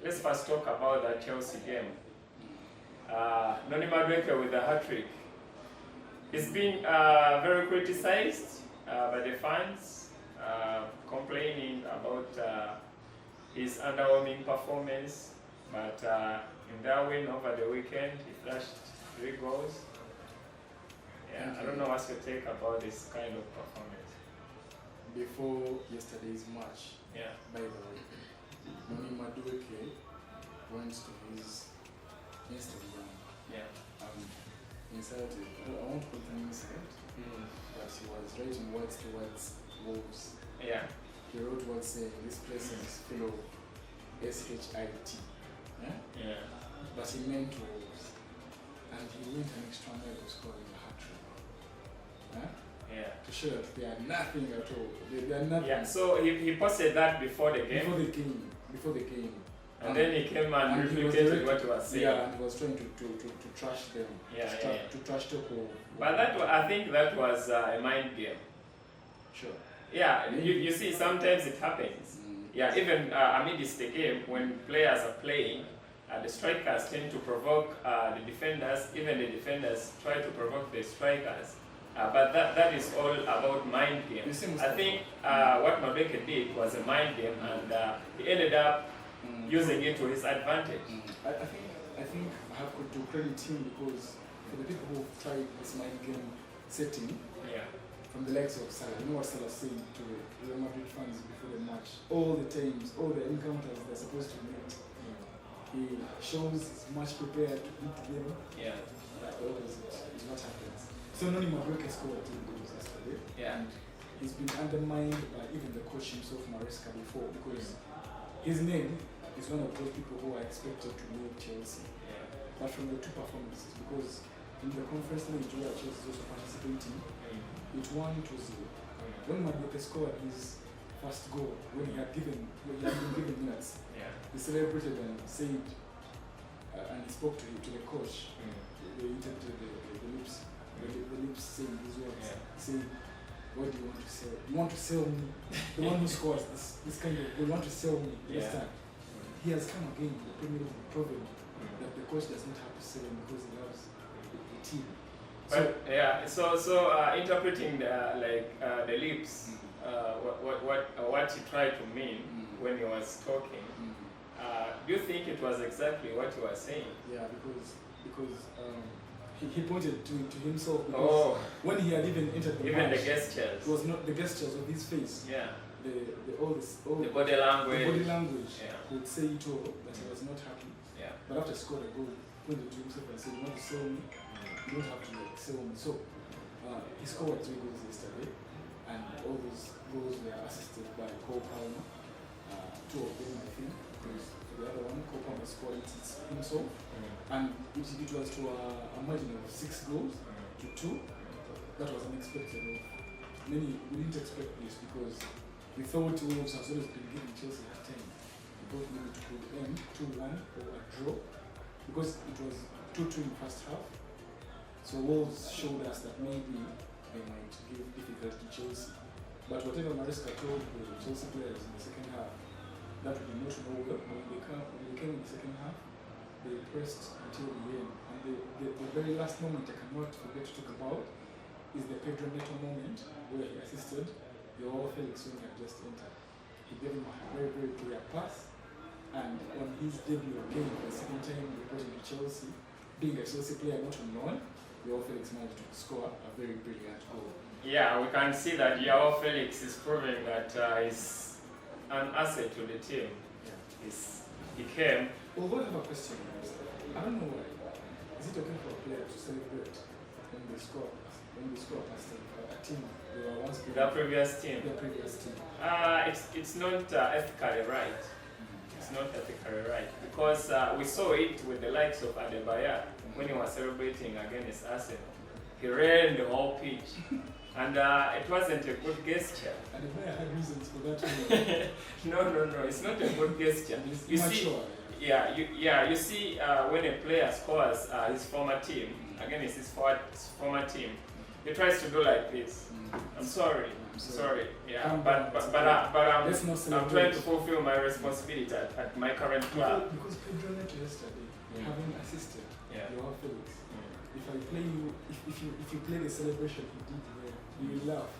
let's first talk about that Chelsea game. Madueke with the hat-trick. He's been very criticized by the fans, complaining about his underwhelming performance. But in their win over the weekend, he flashed 3 goals. Yeah, I don't know what's your take about this kind of performance. Before yesterday's match, Yeah. by the way, Madueke went to his Instagram Yeah. and inserted, I won't put an incident, but he was writing words towards Wolves. Yeah. He wrote words saying, this place is full of SHIT. Yeah? Yeah. But he meant Wolves. And he went an extra mile to score in a hat-trick. Huh? Yeah. To show that they are nothing at all. They are nothing. Yeah. So he posted that before the game. Before the game. And then he came and replicated what he was saying. Yeah, and he was trying to trash them. Yeah, to trash talk. But I think that was a mind game. Sure. Yeah, you see, sometimes it happens. Yeah, even amidst the game, when players are playing, the strikers tend to provoke the defenders. Even the defenders try to provoke the strikers. But that is all about mind game. I think what Madueke did was a mind game, and he ended up using it to his advantage. I think I have to credit him because for the people who tried this mind game setting, Yeah. from the likes of Salah, you know what Salah said to Real Madrid fans before the match, all the times, all the encounters they're supposed to meet, he shows he's much prepared to beat them. Yeah. That always is what happens. So Noni Madueke scored 2 goals yesterday. Yeah. And he's been undermined by even the coach himself, Maresca, before, because his name is one of those people who are expected to lead Chelsea. Yeah. But from the 2 performances, because in the conference league where Chelsea is also participating, it won 2-0. When Madueke scored his first goal, when he had been given minutes, Yeah. he celebrated and said, and he spoke to the coach. They interpreted the lips. The lips saying these words. Yeah. Saying, what do you want to sell? You want to sell me? The one who scores this kind of, you want to sell me this Yeah. time. He has come again, the Premier League, proven that the coach does not have to sell him because he loves the team. But interpreting the lips, what he tried to mean when he was talking. Do you think it was exactly what he was saying? Yeah, because he pointed to himself because when he had even entered the even match, the gestures. it was not the gestures of his face. Yeah. All The body language. The body language Yeah. would say it all that he was not happy. Yeah. But after he scored a goal, he pointed to himself and said, "You want to sell me? You don't have to sell me." So he scored 3 goals yesterday, and all those goals were assisted by Cole Palmer. 2 of them, I think, because the other one, Cole Palmer scored it himself, and it was to a margin of 6 goals to 2. That was unexpected. We didn't expect this because we thought Wolves has always been giving Chelsea a 10. We thought maybe it could end 2-1 or a draw because it was 2-2 in first half. So Wolves showed us that maybe they might give difficulty to Chelsea. But whatever Maresca told the Chelsea players in the second half, that we did not know well. When they came in the second half, they pressed until the end. And the very last moment I cannot forget to talk about is the Pedro Neto moment where he assisted Joao Felix when he had just entered. He gave him a very, very clear pass, and on his debut again, the second time reporting to Chelsea, being a Chelsea player not on loan, Joao Felix managed to score a very brilliant goal. Yeah, we can see that Joao Felix is proving that he's an asset to the team. Yeah. He came. Although I have a question, I don't know why. Is it okay for a player to celebrate when they score past a team they were once playing? The previous team. The previous team. It's not ethically right. It's not ethically right because we saw it with the likes of Adebayor when he was celebrating against Arsenal. He ran the whole pitch, and it wasn't a good gesture. Adebayor had reasons for that. No, it's not a good gesture. You see, you see, when a player scores his former team against his former team, he tries to do like this. I'm sorry. Sorry, yeah, Calm but down, let's not I'm celebrate. trying to fulfill my responsibility at my current club. Because Pedro left yesterday, having assisted Joao Felix. If I play you, if you play the celebration he did there, you will laugh.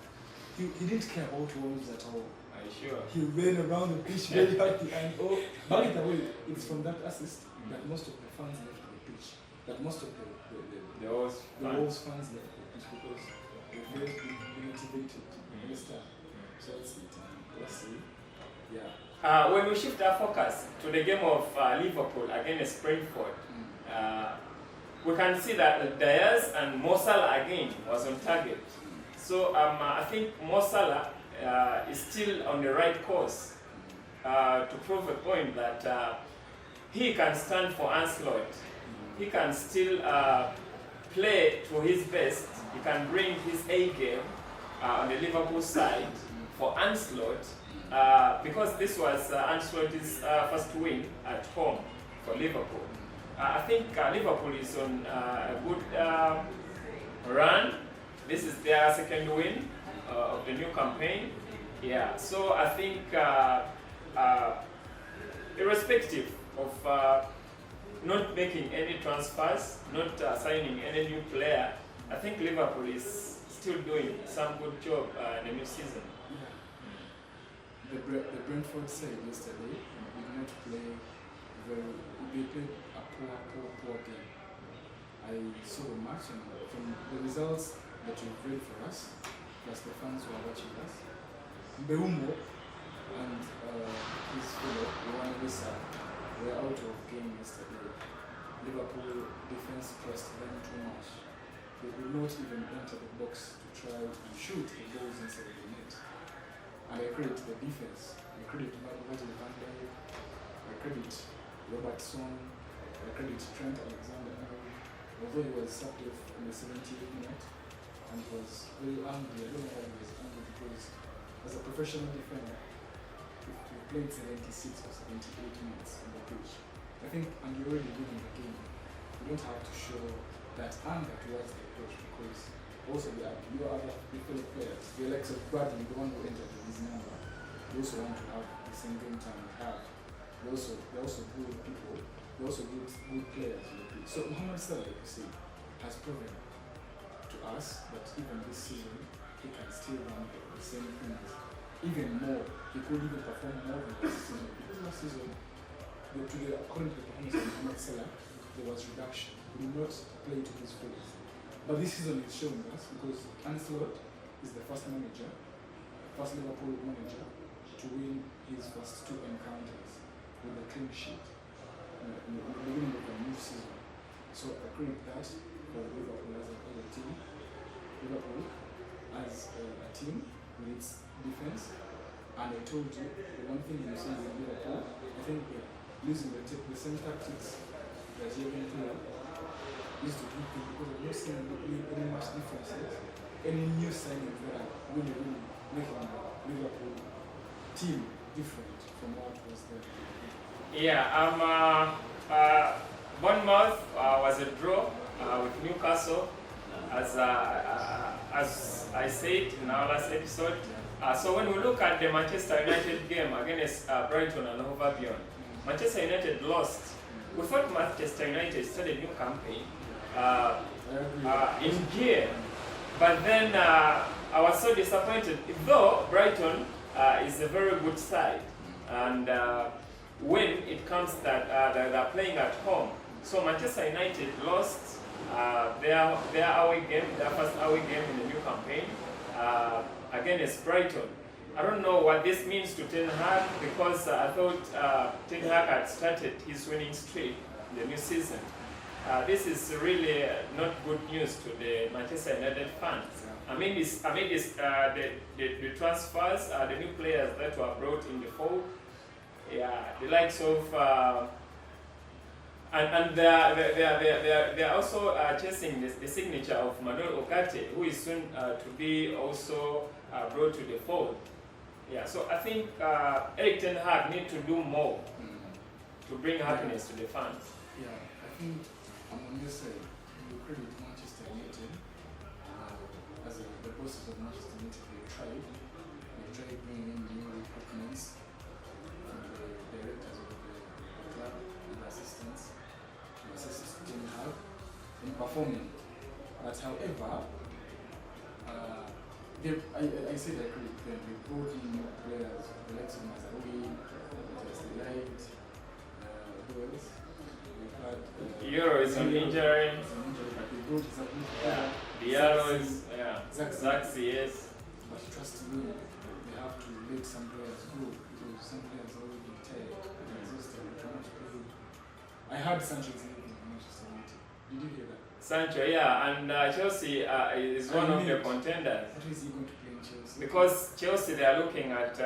He didn't care about Wolves at all. Are you sure? He ran around the pitch very happy, and by the way, it's from that assist that most of the fans left the pitch. That most of the Wolves fans left the pitch because they felt demotivated. Understand? So let's see. Yeah. When we shift our focus to the game of Liverpool against Brentford, we can see that Diaz and Mo Salah again was on target. So I think Mo Salah is still on the right course to prove a point that he can stand for onslaught. He can still play to his best. He can bring his A game on the Liverpool side for onslaught because this was Ancelotti's first win at home for Liverpool. I think Liverpool is on a good run. This is their second win of the new campaign. Yeah, so I think irrespective of not making any transfers, not signing any new player, I think Liverpool is still doing some good job in the new season. Yeah. The Brentford side yesterday did not play they played a poor game. I saw the match, and from the results that you've read for us, plus the fans who are watching us, Beumbo and his fellow, Juan Wissa, were out of game yesterday. Liverpool defense pressed them too much. They could not even enter the box to try and shoot the goals inside the net. And I credit the defense. I credit Virgil van Dijk. I credit Robertson. I credit Trent Alexander-Arnold. Although he was subbed off in the 78th minute and was very angry. I don't know why he was angry, because as a professional defender, we played 76 or 78 minutes on the pitch. I think, and you're already winning the game, you don't have to show that anger towards the coach, because also your other fellow players, the likes of Bradley, the one who entered with his number, they also want to have the same game time we have. They're also good people, they're also good players on the pitch. So Mohamed Salah, like you say, has proven to us that even this season he can still run the same things. Even more, he could even perform more than last season. Because last season, according to the performance of Mohamed Salah, there was reduction. He did not play to his fullest. But this season is showing us, because Ancelotti is the first Liverpool manager to win his first 2 encounters with a clean sheet in the beginning of the new season. So I credit that for Liverpool as a team. Liverpool as a team with its defense. And I told you, the one thing you see with Liverpool, I think they're using the same tactics that Jurgen Klopp used to do, because I'm not seeing any much differences, any new signings that are really making the Liverpool team different from what was there. Yeah, Bournemouth was a draw with Newcastle, as I said in our last episode. So when we look at the Manchester United game against Brighton and Hove Albion, Manchester United lost. We thought Manchester United started a new campaign in gear, but then I was so disappointed. Though Brighton is a very good side, and when it comes that they're playing at home, so Manchester United lost their away game, their first away game in the new campaign against Brighton. I don't know what this means to Ten Hag, because I thought Ten Hag had started his winning streak in the new season. This is really not good news to the Manchester United fans. I mean, the transfers, the new players that were brought in the fold, the likes of, and they are also chasing the signature of Madueke, who is soon to be also brought to the fold. So I think Erik Ten Hag need to do more to bring happiness to the fans. I think on this side, you credit Manchester United as the bosses of Manchester United. They tried, try bringing in new recruitments from the directors of the club and assistants to assist Ten Hag in performing. But however, I said I agree with them. They brought in new players, the likes of Madueke, Light, who else? Euro is an injury. But they brought Yeah. Diallo is, Zaxi, yes. But trust me, they have to let some players go because some players are already tired and exhausted and cannot play. I heard Sanchez leaving Manchester United. Did you hear that? Sancho, yeah, and Chelsea is one of the contenders. What is he going to play in Chelsea? Because Chelsea, they are looking at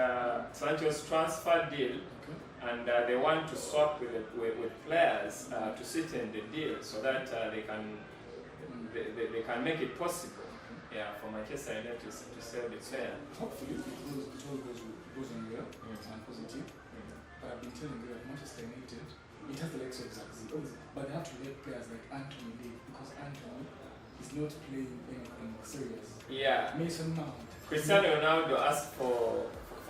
Sancho's transfer deal, and they want to swap with players to sit in the deal so that they can make it possible. Yeah, for Manchester United to sell the player. Hopefully, it all goes on well and positive. But I've been telling you that Manchester United, it has the likes of Zaxi, but they have to let players like Anthony leave because Anthony is not playing anything serious. Yeah. Mason Mount. Cristiano Ronaldo asked for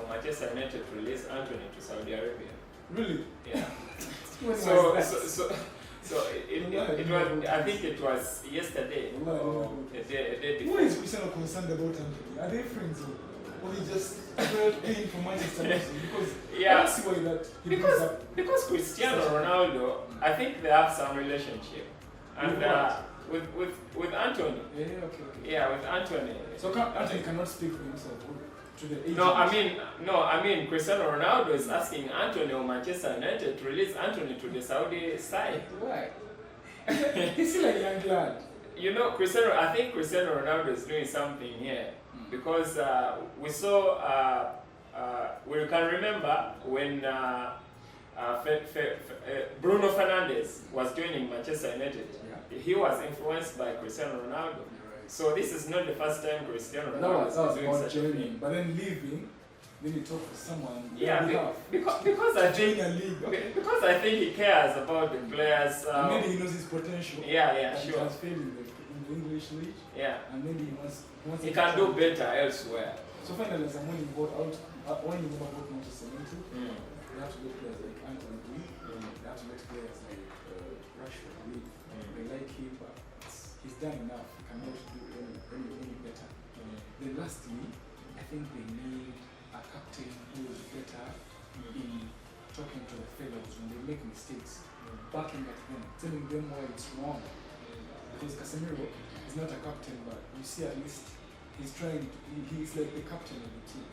Manchester United to release Anthony to Saudi Arabia. Really? Yeah. So it was. I think it was yesterday. Or a day before. Who is Cristiano concerned about Anthony? Are they friends or they just paying for Manchester United? Because I don't see why that he brings up. Because Cristiano Ronaldo, I think they have some relationship, and with Anthony. Yeah, okay. Yeah, with Anthony. So Anthony cannot speak for himself. To the agent. No, I mean Cristiano Ronaldo is asking Anthony or Manchester United to release Anthony to the Saudi side. Why? He's still a young lad. You know, I think Cristiano Ronaldo is doing something here because we saw. We can remember when Bruno Fernandes was joining Manchester United. Yeah. He was influenced by Cristiano Ronaldo. So this is not the first time Cristiano Ronaldo is doing such a thing. But then leaving, then you talk to someone. Yeah, because I think a league. Okay. Because I think he cares about the players. Maybe he knows his potential. Yeah, sure. He has failed in the English league. Yeah. And maybe he wants he can do better elsewhere. So finally, as when you bought out, when you bought Manchester United, they have to let players like Anthony leave. They have to let players like Rashford leave. They like him, but he's done enough. He cannot do any better. Then lastly, I think they need a captain who is better in talking to the fellows when they make mistakes, backing at them, telling them why it's wrong. Because Casemiro is not a captain, but you see at least he's trying. He's like the captain of the team.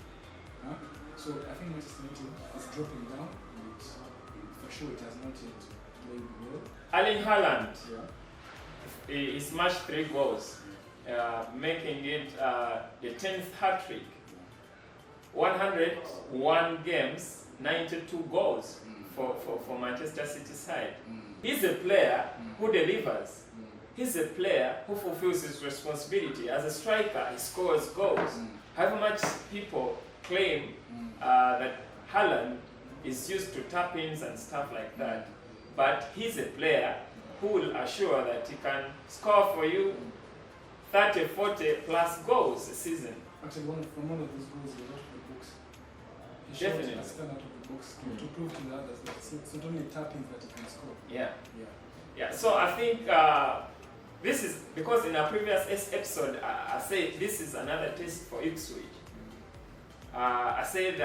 So I think Manchester United is dropping down. For sure, it has not yet played well. Erling Haaland, he smashed 3 goals, making it the 10th hat-trick. 101 games, 92 goals for Manchester City side. He's a player who delivers. He's a player who fulfills his responsibility. As a striker, he scores goals. However much people claim that Haaland is used to tap-ins and stuff like that, but he's a player who will assure that he can score for you 30, 40 plus goals a season. Actually, one of those goals was out of the box. He Definitely. shot a stand out of the box to prove to the others that it's not only tap-ins that he can score. Yeah. So I think this is because in our previous episode I said this is another test for Ipswich. I said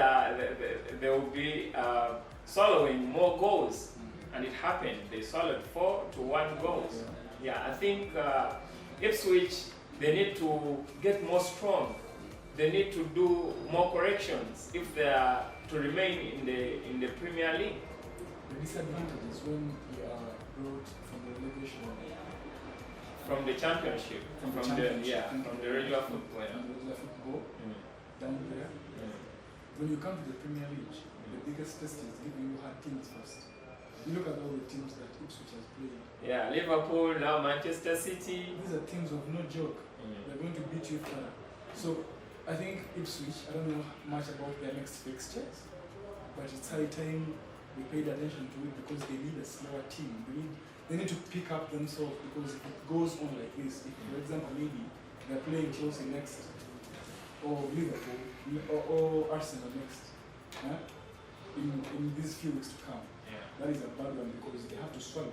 they will be swallowing more goals, and it happened. They swallowed 4-1 goals. I think Ipswich, they need to get more strong. They need to do more corrections if they are to remain in the Premier League. The disadvantage is when you are brought from the relegation. From the championship, from the regular football. Down there. When you come to the Premier League, the biggest test is giving you hard teams first. You look at all the teams that Ipswich has played. Yeah, Liverpool, now Manchester City. These are teams of no joke. They're going to beat you further. So I think Ipswich, I don't know much about their next fixtures, but it's high time we paid attention to it because they need a slower team. They need to pick up themselves because if it goes on like this, if for example maybe they're playing Chelsea next or Liverpool or Arsenal next, in these few weeks to come. That is a bad one because they have to swallow.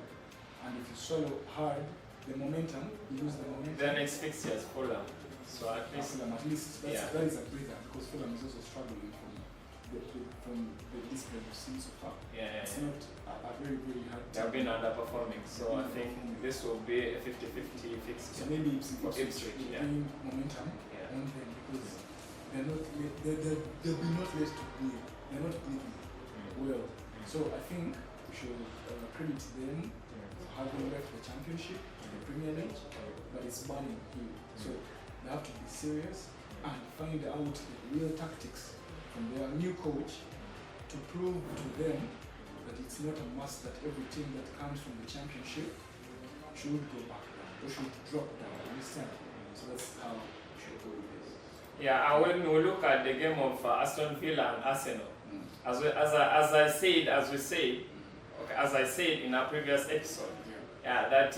And if you swallow hard, the momentum, you lose the momentum. Their next fixture is Fulham. So at least that is a breather because Fulham is also struggling from the display we've seen so far. It's not a very, very hard team. They've been underperforming, so I think this will be a 50-50 fixture. So maybe Ipswich will gain momentum on them because they'll be not left to breathe. They're not breathing well. So I think we should credit them for having left the championship, the Premier League, but it's burning here. So they have to be serious and find out the real tactics from their new coach to prove to them that it's not a must that every team that comes from the championship should go back down or should drop down. Understand? So that's how we should go with this. Yeah, and when we look at the game of Aston Villa and Arsenal, as I said in our previous episode, that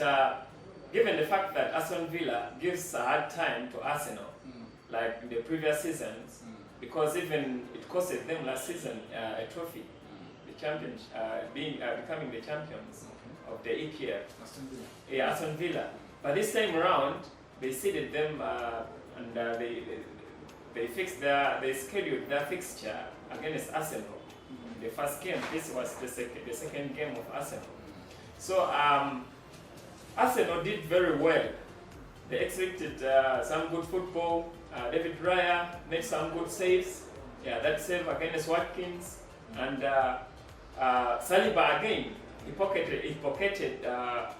given the fact that Aston Villa gives a hard time to Arsenal, like in the previous seasons, because even it costed them last season a trophy, the champions, becoming the champions of the EPL. Aston Villa. But this time around, they seeded them and they scheduled their fixture against Arsenal. The first game, this was the second game of Arsenal. So Arsenal did very well. They executed some good football. David Raya made some good saves. That save against Watkins. And Saliba again, he pocketed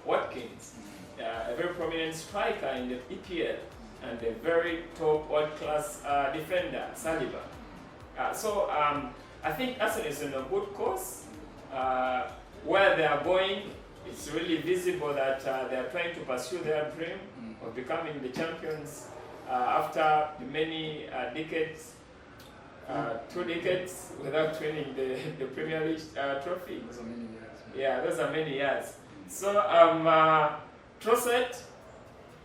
Watkins, a very prominent striker in the EPL and a very top world-class defender, Saliba. So I think Arsenal is in a good course. Where they are going, it's really visible that they are trying to pursue their dream of becoming the champions after the many decades, 2 decades without winning the Premier League trophy. Those are many years. Those are many years. So Trossard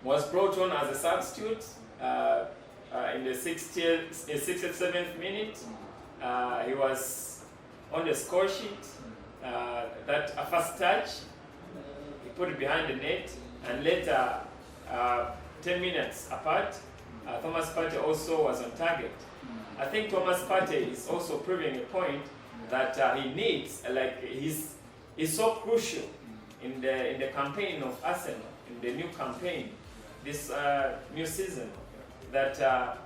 was brought on as a substitute in the 67th minute. He was on the score sheet. That a first touch, he put it behind the net, and later, 10 minutes apart, Thomas Partey also was on target. I think Thomas Partey is also proving a point that he needs, he's so crucial in the campaign of Arsenal, in the new campaign, this new season, that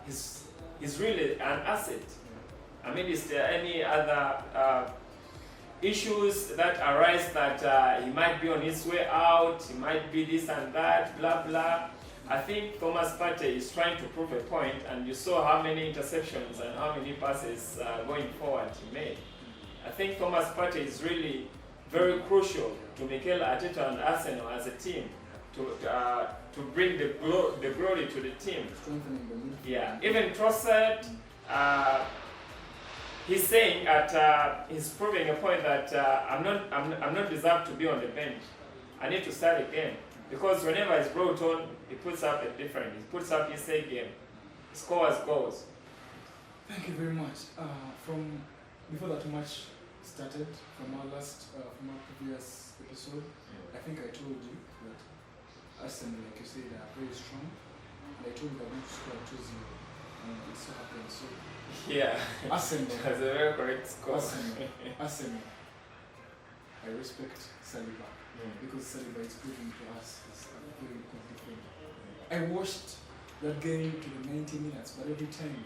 he's really an asset. I mean, is there any other issues that arise that he might be on his way out, he might be this and that, blah, blah. I think Thomas Partey is trying to prove a point, and you saw how many interceptions and how many passes going forward he made. I think Thomas Partey is really very crucial to Mikel Arteta and Arsenal as a team to bring the glory to the team. Even Trossard, he's saying that he's proving a point that I'm not deserved to be on the bench. I need to start again, because whenever he's brought on, he puts up a different. He puts up his A game, he scores goals. Thank you very much. From before that match started, from our previous episode, I think I told you that Arsenal, like you said, are very strong, and I told you that we scored 2-0, and it so happened. So Arsenal has a very correct score. Arsenal. I respect Saliba because Saliba is proving to us is a very good defender. I watched that game to the 90 minutes, but every time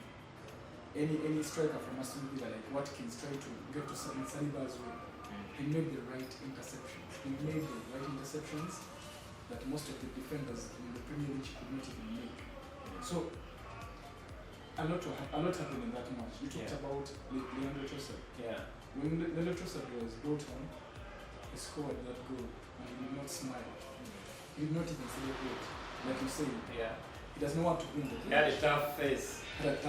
any striker from Aston Villa like Watkins tried to get to Saliba's way, he made the right interceptions. That most of the defenders in the Premier League could not even make. So a lot happened in that match. You talked about Leandro Trossard. When Leandro Trossard was brought on, he scored that goal and he did not smile. He did not even celebrate. Like you said, he does not want to win the game. He had a tough face. As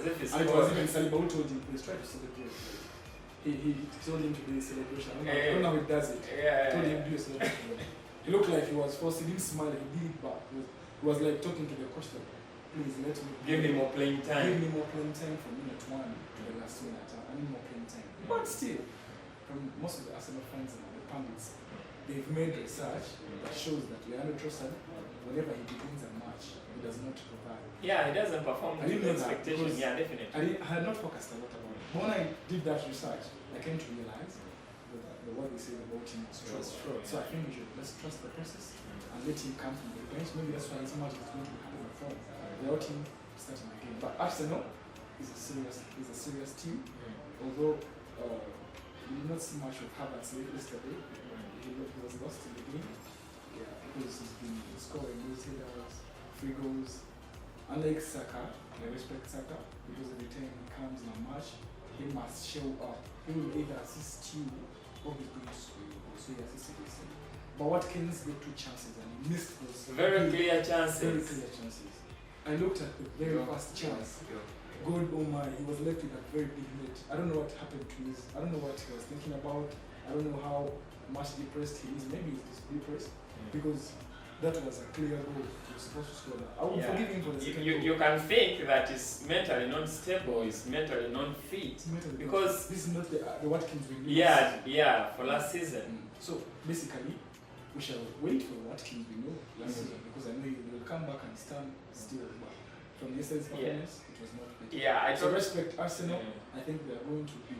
if and it was even Saliba who told him, please try to celebrate. He told him to do a celebration. I don't know how he does it. He told him to do a celebration. He looked like he was forced. He didn't smile, he did it back. He was like talking to the coach. please let me give me more playing Give time. me more playing time from minute 1 to the last minute. I need more playing time. But still, from most of the Arsenal fans and the pundits, they've made research that shows that Leandro Trossard, whenever he begins a match, he does not provide. Yeah, he doesn't perform I to didn't the know that expectation. because Yeah, definitely. I had not focused a lot about it. But when I did that research, I came to realize that what they say about him was true. true. So I think we should let's trust the process and let him come from the bench. Maybe that's why so much is going to happen before without him starting the game. But Arsenal is a serious team. Although we did not see much of Havertz yesterday. He was lost in the game. Yeah, because he's been scoring those headers, free goals. Unlike Saka, I respect Saka because every time he comes in a match, he must show up. He will either assist you or he's going to score you. So he assisted us. But Watkins got 2 chances and he missed those. Very clear chances. Very clear chances. I looked at the very first chance. God, oh my, he was left with a very big net. I don't know what happened to his. I don't know what he was thinking about. I don't know how much depressed he is. Maybe he's just depressed because that was a clear goal. He was supposed to score that. I would forgive him for the second goal. You can think that he's mentally not stable, he's mentally not fit. Because this is not the Watkins we knew. Yeah, for last season. So basically, we shall wait for the Watkins we know last season because I know he will come back and stand still. But from yesterday's performance, it was not better. Yeah, I So don't respect Arsenal. I think they are going to be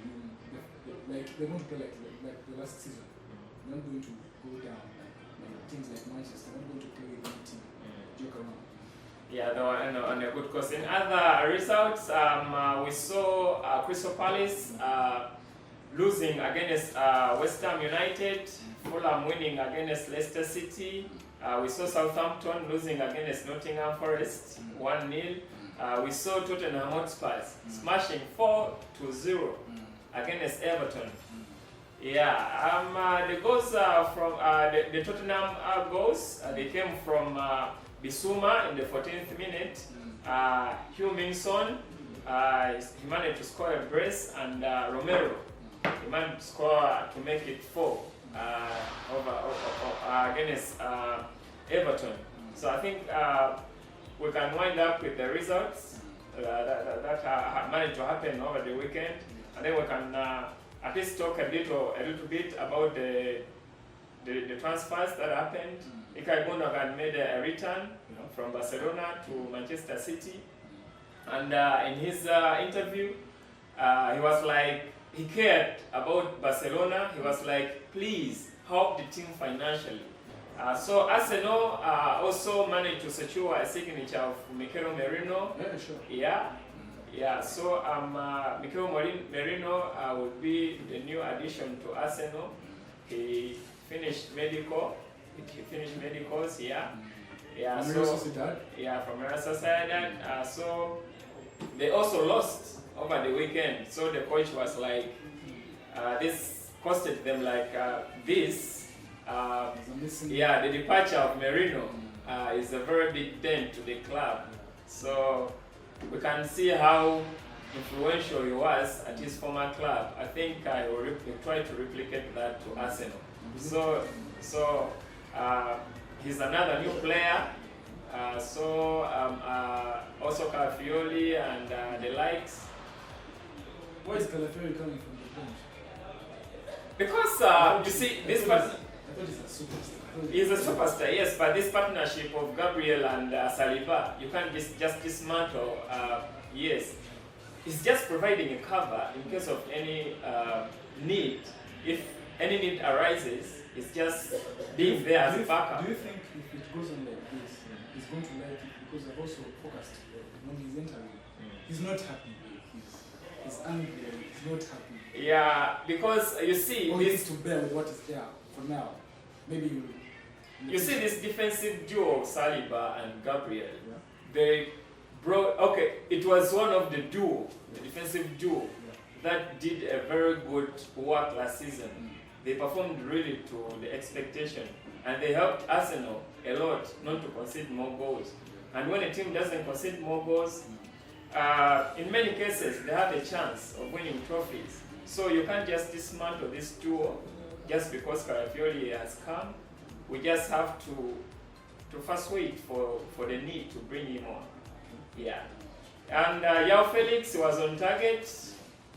like they're going to play like the last season. They're not going to go down like teams like Manchester. They're not going to play with any team. Joke around. Yeah, they were on a good course. In other results, we saw Crystal Palace losing against West Ham United, Fulham winning against Leicester City. We saw Southampton losing against Nottingham Forest, 1-0. We saw Tottenham Hotspurs smashing 4-0 against Everton. Yeah, the goals from the Tottenham goals, they came from Bissouma in the 14th minute. Hugh Min-son, he managed to score a brace, and Romero, he managed to score to make it 4 against Everton. So I think we can wind up with the results that managed to happen over the weekend, and then we can at least talk a little bit about the transfers that happened. Ilkay Gundogan made a return from Barcelona to Manchester City, and in his interview, he was like, he cared about Barcelona. He was like, please help the team financially. So Arsenal also managed to secure a signature of Mikel Merino. Yeah, sure. Yeah. So Mikel Merino will be the new addition to Arsenal. He finished medical. He finished medicals here. Yeah. From so Real Sociedad. Yeah, from Real Sociedad. So they also lost over the weekend. So the coach was like, this costed them like this. The departure of Merino is a very big dent to the club. So we can see how influential he was at his former club. I think I will try to replicate that to Arsenal. So he's another new player. Also Calafiori and the likes. Where is Calafiori coming from the bench? Because you see, this person. I thought he's a superstar. He's a superstar, yes, but this partnership of Gabriel and Saliba, you can't just dismantle. Yes, it's just providing a cover in case of any need. If any need arises, it's just being there as a backup. Do you think if it goes on like this, he's going to like it? Because I've also focused on his interview. He's not happy. He's angry. He's not happy. Yeah, because you see, he needs to bear with what is there for now. Maybe you see this defensive duo of Saliba and Gabriel. Yeah. They brought. Okay, it was one of the duo, the defensive duo, that did a very good work last season. They performed really to the expectation, and they helped Arsenal a lot not to concede more goals. And when a team doesn't concede more goals, in many cases they have a chance of winning trophies. So you can't just dismantle this duo just because Calafiori has come. We just have to first wait for the need to bring him on. Yeah. And Yao Felix was on target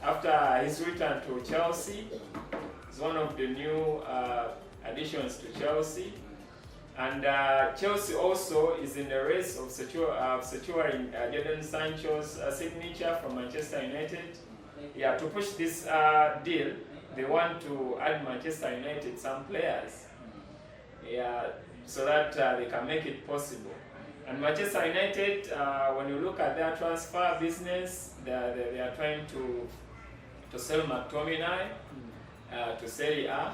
after his return to Chelsea. He's one of the new additions to Chelsea. And Chelsea also is in the race of securing Jadon Sancho's signature from Manchester United. Yeah, to push this deal, they want to add Manchester United some players. Yeah, so that they can make it possible. And Manchester United, when you look at their transfer business, they are trying to sell McTominay to Serie A.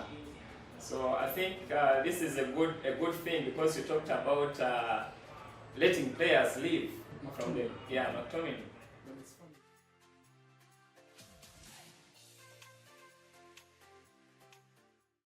So I think this is a good thing, because you talked about letting players leave from them. Yeah, McTominay.